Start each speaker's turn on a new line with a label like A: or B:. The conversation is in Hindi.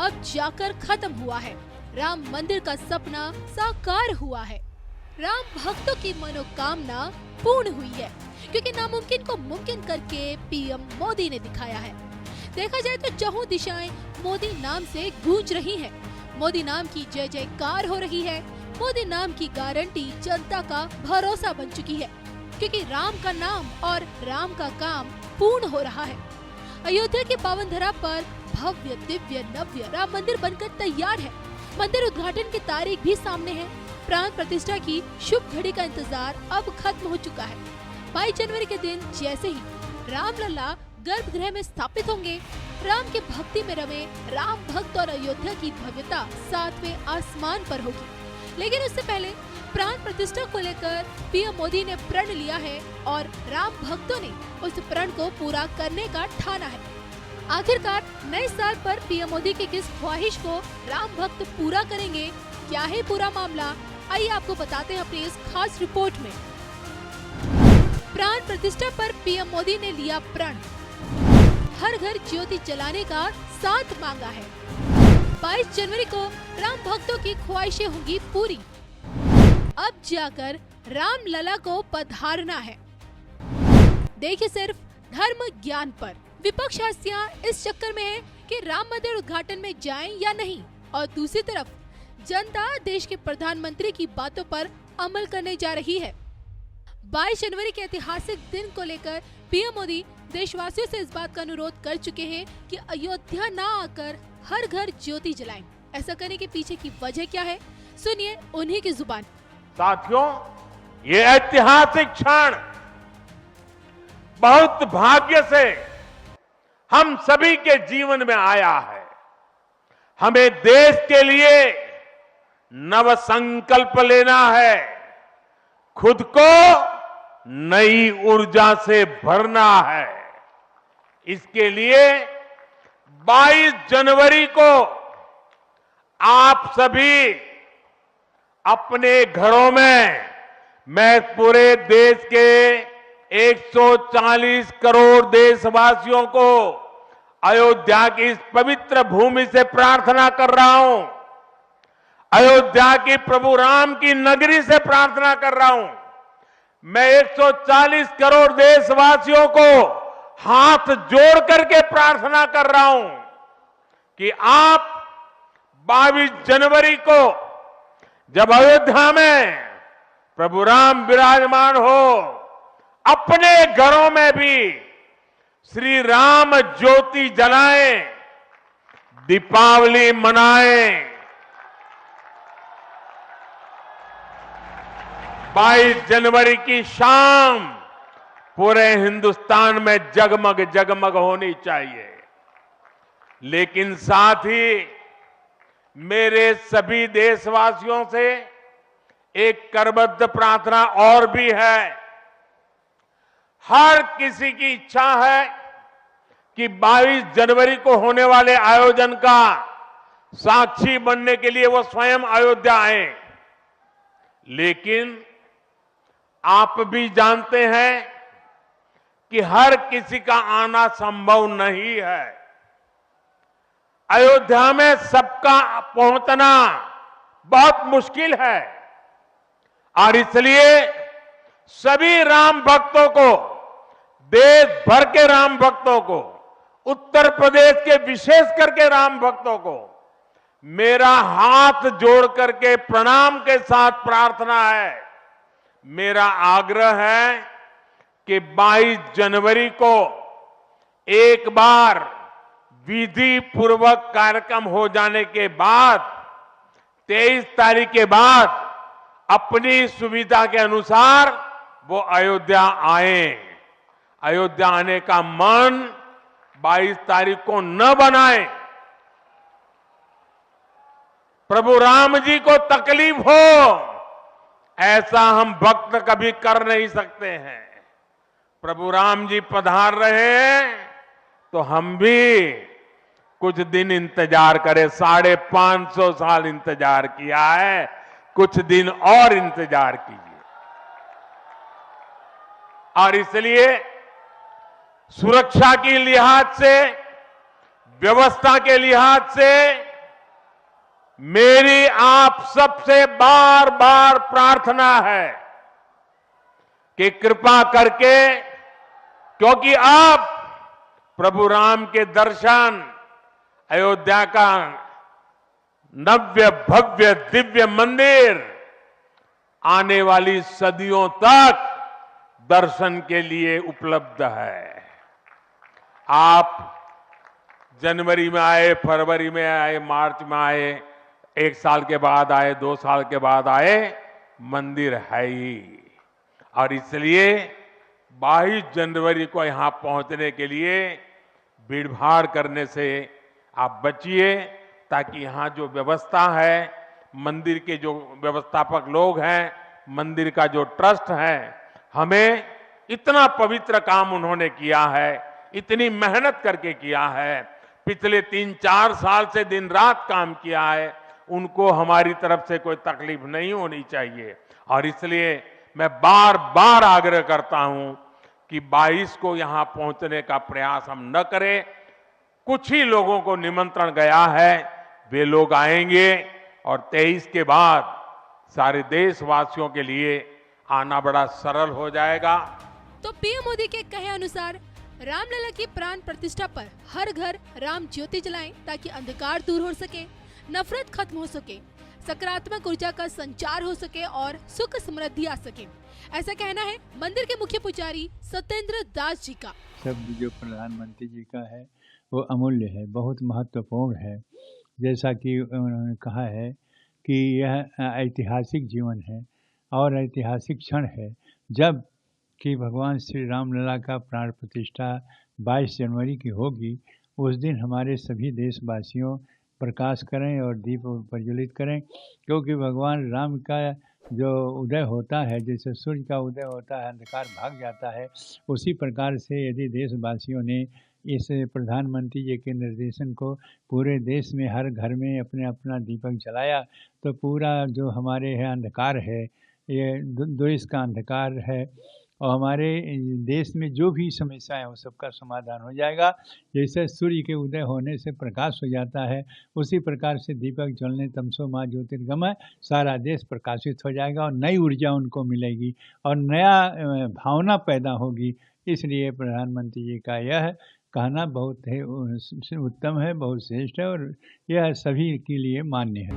A: अब जाकर खत्म हुआ है। राम मंदिर का सपना साकार हुआ है। राम भक्तों की मनोकामना पूर्ण हुई है, क्योंकि नामुमकिन को मुमकिन करके पीएम मोदी ने दिखाया है। देखा जाए तो चहुं दिशाएं मोदी नाम से गूंज रही हैं। मोदी नाम की जय जयकार हो रही है। मोदी नाम की गारंटी जनता का भरोसा बन चुकी है, क्योंकि राम का नाम और राम का काम पूर्ण हो रहा है। अयोध्या की पावन धरा पर भव्य दिव्य नव्य राम मंदिर बनकर तैयार है। मंदिर उद्घाटन की तारीख भी सामने है। प्राण प्रतिष्ठा की शुभ घड़ी का इंतजार अब खत्म हो चुका है। 22 जनवरी के दिन जैसे ही रामलला गर्भगृह में स्थापित होंगे, राम के भक्ति में रमे राम भक्त और अयोध्या की भव्यता 7वें आसमान पर होगी। लेकिन उससे पहले प्राण प्रतिष्ठा को लेकर पीएम मोदी ने प्रण लिया है और राम भक्तों ने उस प्रण को पूरा करने का ठाना है। आखिरकार नए साल पर पीएम मोदी की किस ख्वाहिश को राम भक्त पूरा करेंगे, क्या है पूरा मामला, आइए आपको बताते हैं अपनी इस खास रिपोर्ट में। प्राण प्रतिष्ठा पर पीएम मोदी ने लिया प्रण, हर घर ज्योति जलाने का साथ मांगा है। 22 जनवरी को राम भक्तों की ख्वाहिशें होंगी पूरी। अब जाकर राम लला को पधारना है। देखिए सिर्फ धर्म ज्ञान पर विपक्ष हस्तियां इस चक्कर में है कि राम मंदिर उद्घाटन में जाएं या नहीं, और दूसरी तरफ जनता देश के प्रधानमंत्री की बातों पर अमल करने जा रही है। 22 जनवरी के ऐतिहासिक दिन को लेकर पीएम मोदी देशवासियों से इस बात का अनुरोध कर चुके हैं कि अयोध्या ना आकर हर घर ज्योति जलाएं। ऐसा करने के पीछे की वजह क्या है, सुनिए उन्हीं की जुबान।
B: साथियों, ये ऐतिहासिक क्षण बहुत भाग्य से हम सभी के जीवन में आया है। हमें देश के लिए नव संकल्प लेना है, खुद को नई ऊर्जा से भरना है। इसके लिए 22 जनवरी को आप सभी अपने घरों में, मैं पूरे देश के 140 करोड़ देशवासियों को अयोध्या की इस पवित्र भूमि से प्रार्थना कर रहा हूं, अयोध्या की प्रभु राम की नगरी से प्रार्थना कर रहा हूं। मैं 140 करोड़ देशवासियों को हाथ जोड़ करके प्रार्थना कर रहा हूं कि आप 22 जनवरी को जब अयोध्या में प्रभु राम विराजमान हो, अपने घरों में भी श्री राम ज्योति जलाएं, दीपावली मनाएं। 22 जनवरी की शाम पूरे हिंदुस्तान में जगमग जगमग होनी चाहिए। लेकिन साथ ही मेरे सभी देशवासियों से एक करबद्ध प्रार्थना और भी है। हर किसी की इच्छा है कि 22 जनवरी को होने वाले आयोजन का साक्षी बनने के लिए वो स्वयं अयोध्या आए। लेकिन आप भी जानते हैं कि हर किसी का आना संभव नहीं है। अयोध्या में सबका पहुंचना बहुत मुश्किल है, और इसलिए सभी राम भक्तों को, देश भर के राम भक्तों को, उत्तर प्रदेश के विशेष करके राम भक्तों को मेरा हाथ जोड़ करके प्रणाम के साथ प्रार्थना है, मेरा आग्रह है कि 22 जनवरी को एक बार विधि पूर्वक कार्यक्रम हो जाने के बाद 23 तारीख के बाद अपनी सुविधा के अनुसार वो अयोध्या आए। अयोध्या आने का मन 22 तारीख को न बनाए। प्रभु राम जी को तकलीफ हो, ऐसा हम भक्त कभी कर नहीं सकते हैं। प्रभु राम जी पधार रहे हैं तो हम भी कुछ दिन इंतजार करें। 550 साल इंतजार किया है, कुछ दिन और इंतजार कीजिए। और इसलिए सुरक्षा की लिहाज से, व्यवस्था के लिहाज से मेरी आप सबसे बार बार प्रार्थना है कि कृपा करके, क्योंकि अब प्रभु राम के दर्शन, अयोध्या का नव्य भव्य दिव्य मंदिर आने वाली सदियों तक दर्शन के लिए उपलब्ध है। आप जनवरी में आए, फरवरी में आए, मार्च में आए, 1 साल के बाद आए, 2 साल के बाद आए, मंदिर है ही। और इसलिए 22 जनवरी को यहां पहुंचने के लिए भीड़भाड़ करने से आप बचिए, ताकि यहां जो व्यवस्था है, मंदिर के जो व्यवस्थापक लोग हैं, मंदिर का जो ट्रस्ट है, हमें इतना पवित्र काम उन्होंने किया है, इतनी मेहनत करके किया है, पिछले 3-4 साल से दिन रात काम किया है, उनको हमारी तरफ से कोई तकलीफ नहीं होनी चाहिए। और इसलिए मैं बार बार आग्रह करता हूं कि 22 को यहां पहुंचने का प्रयास हम न करें। कुछ ही लोगों को निमंत्रण गया है, वे लोग आएंगे और 23 के बाद सारे देशवासियों के लिए आना बड़ा सरल हो जाएगा।
A: तो पीएम मोदी के कहे अनुसार रामलला की प्राण प्रतिष्ठा पर हर घर राम ज्योति जलाएं, ताकि अंधकार दूर हो सके, नफरत खत्म हो सके, सकारात्मक ऊर्जा का संचार हो सके और सुख समृद्धि आ सके। ऐसा कहना है मंदिर के मुख्य पुजारी सत्येंद्र दास जी का।
C: शब्द जो प्रधानमंत्री जी का है वो अमूल्य है, बहुत महत्वपूर्ण है। जैसा कि उन्होंने कहा है कि यह ऐतिहासिक जीवन है और ऐतिहासिक क्षण है, जब कि भगवान श्री रामलला का प्राण प्रतिष्ठा 22 जनवरी की होगी। उस दिन हमारे सभी देशवासियों प्रकाश करें और दीप प्रज्वलित करें, क्योंकि भगवान राम का जो उदय होता है, जैसे सूर्य का उदय होता है अंधकार भाग जाता है, उसी प्रकार से यदि देशवासियों ने इस प्रधानमंत्री जी के निर्देशन को पूरे देश में हर घर में अपने अपना दीपक जलाया, तो पूरा जो हमारे यहाँ अंधकार है, ये देश का अंधकार है, और हमारे देश में जो भी समस्याएं हैं वो सबका समाधान हो जाएगा। जैसे सूर्य के उदय होने से प्रकाश हो जाता है, उसी प्रकार से दीपक जलने तमसो माँ ज्योतिर्गमय, सारा देश प्रकाशित हो जाएगा और नई ऊर्जा उनको मिलेगी और नया भावना पैदा होगी। इसलिए प्रधानमंत्री जी का यह कहना बहुत है उत्तम है, बहुत श्रेष्ठ है और यह सभी के लिए मान्य है।